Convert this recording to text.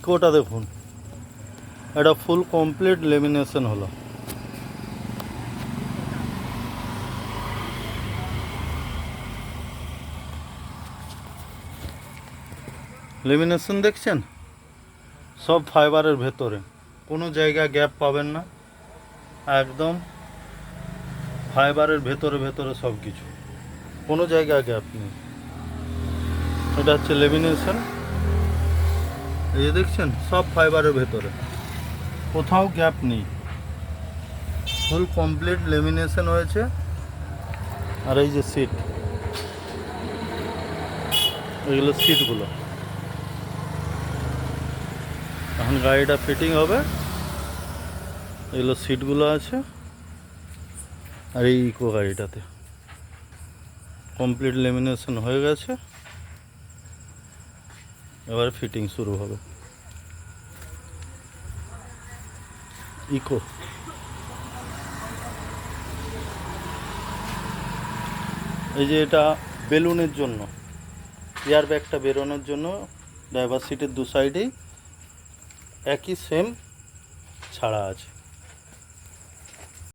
ইকোটা দেখুন, এটা full complete lamination হলো। লেমিনেশন দেখছেন, সব ফাইবারের ভেতরে, কোনো জায়গা গ্যাপ পাবেন না, একদম ফাইবারের ভেতরে ভেতরে সব কিছু, কোনো জায়গায় গ্যাপ নেই। এটা হচ্ছে লেমিনেশন, এই যে দেখছেন সব ফাইবারের ভেতরে, কোথাও গ্যাপ নেই, ফুল কমপ্লিট লেমিনেশন হয়েছে। আর এই যে সিট, এগুলো সিটগুলো, এখন গাড়িটা ফিটিং হবে। এগুলো সিটগুলো আছে, আর এই ইকো গাড়িটাতে কমপ্লিট লেমিনেশন হয়ে গেছে, এবার ফিটিং শুরু হবে। ইকো, এই যে এটা বেলুনের জন্য, এয়ার ব্যাগটা বেরোনোর জন্য ড্রাইভার সিটের দু সাইডেই একই সেম ছাড়া আছে।